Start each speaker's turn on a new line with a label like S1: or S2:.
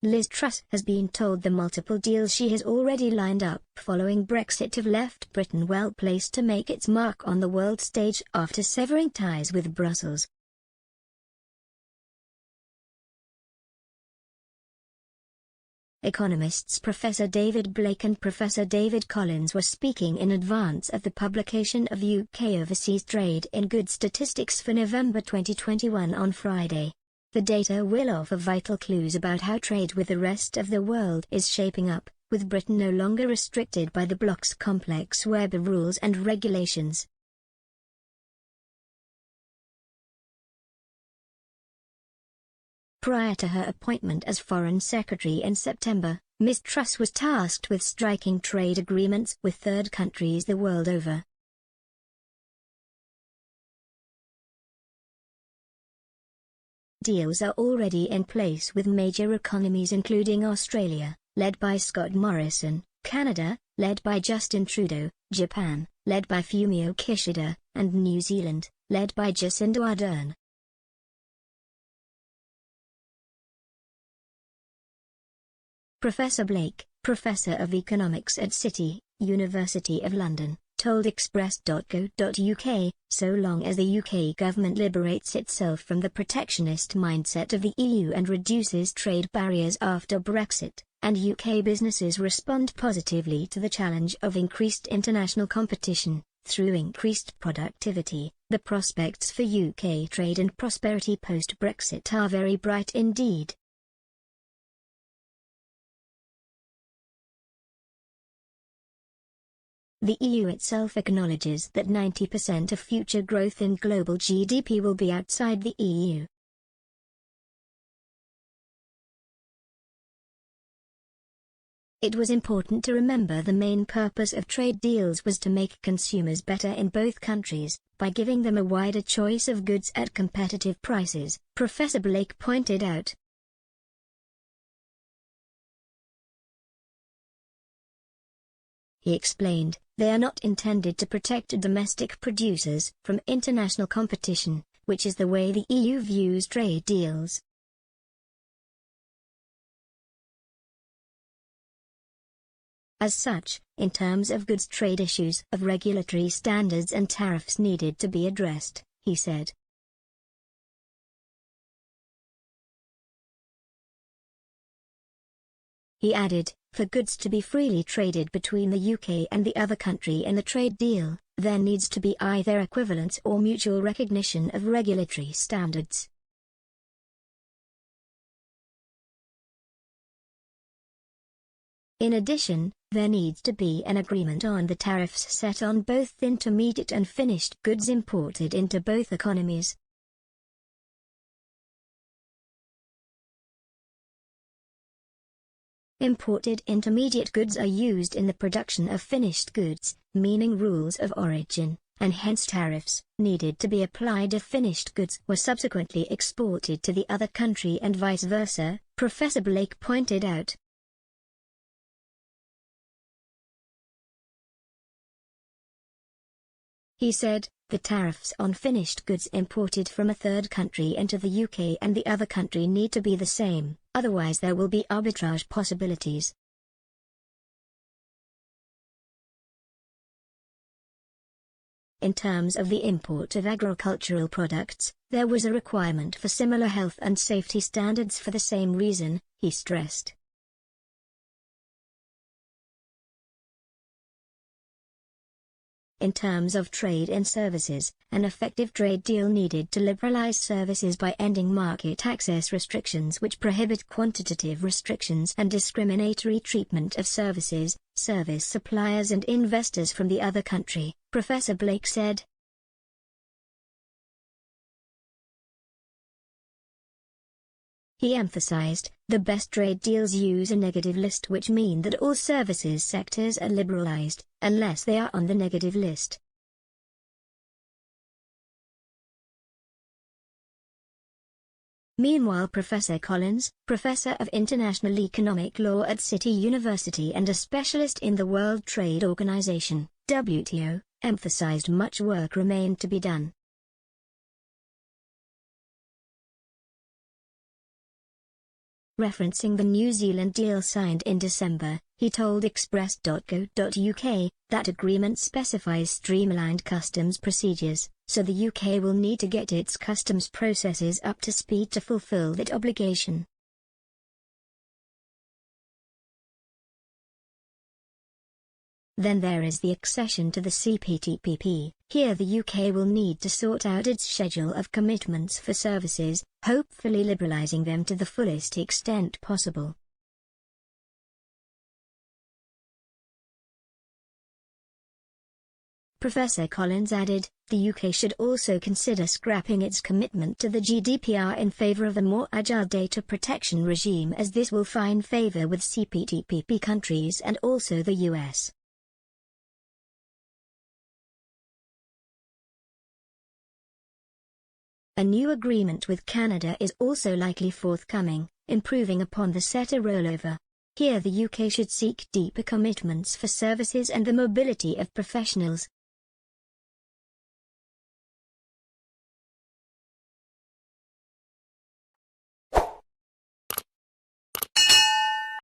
S1: Liz Truss has been told the multiple deals she has already lined up following Brexit have left Britain well placed to make its mark on the world stage after severing ties with Brussels. Economists Professor David Blake and Professor David Collins were speaking in advance of the publication of UK overseas trade in goods statistics for November 2021 on Friday. The data will offer vital clues about how trade with the rest of the world is shaping up, with Britain no longer restricted by the bloc's complex web of rules and regulations. Prior to her appointment as Foreign Secretary in September, Ms. Truss was tasked with striking trade agreements with third countries the world over. Deals are already in place with major economies including Australia, led by Scott Morrison, Canada, led by Justin Trudeau, Japan, led by Fumio Kishida, and New Zealand, led by Jacinda Ardern. Professor Blake, Professor of Economics at City, University of London, told Express.co.uk, so long as the UK government liberates itself from the protectionist mindset of the EU and reduces trade barriers after Brexit, and UK businesses respond positively to the challenge of increased international competition, through increased productivity, the prospects for UK trade and prosperity post-Brexit are very bright indeed. The EU itself acknowledges that 90% of future growth in global GDP will be outside the EU. It was important to remember the main purpose of trade deals was to make consumers better in both countries, by giving them a wider choice of goods at competitive prices, Professor Blake pointed out. He explained, they are not intended to protect domestic producers from international competition, which is the way the EU views trade deals. As such, in terms of goods trade issues of regulatory standards and tariffs needed to be addressed, he said. He added, for goods to be freely traded between the UK and the other country in the trade deal, there needs to be either equivalence or mutual recognition of regulatory standards. In addition, there needs to be an agreement on the tariffs set on both intermediate and finished goods imported into both economies. Imported intermediate goods are used in the production of finished goods, meaning rules of origin, and hence tariffs, needed to be applied if finished goods were subsequently exported to the other country and vice versa, Professor Blake pointed out. He said, the tariffs on finished goods imported from a third country into the UK and the other country need to be the same, otherwise there will be arbitrage possibilities. In terms of the import of agricultural products, there was a requirement for similar health and safety standards for the same reason, he stressed. In terms of trade in services, an effective trade deal needed to liberalize services by ending market access restrictions which prohibit quantitative restrictions and discriminatory treatment of services, service suppliers and investors from the other country, Professor Blake said. He emphasized, the best trade deals use a negative list, which mean that all services sectors are liberalized, unless they are on the negative list. Meanwhile, Professor Collins, Professor of International Economic Law at City University and a specialist in the World Trade Organization, WTO, emphasized much work remained to be done. Referencing the New Zealand deal signed in December, he told Express.co.uk that agreement specifies streamlined customs procedures, so the UK will need to get its customs processes up to speed to fulfil that obligation. Then there is the accession to the CPTPP. Here the UK will need to sort out its schedule of commitments for services, hopefully liberalising them to the fullest extent possible. Professor Collins added, the UK should also consider scrapping its commitment to the GDPR in favour of a more agile data protection regime, as this will find favour with CPTPP countries and also the US. A new agreement with Canada is also likely forthcoming, improving upon the CETA rollover. Here the UK should seek deeper commitments for services and the mobility of professionals,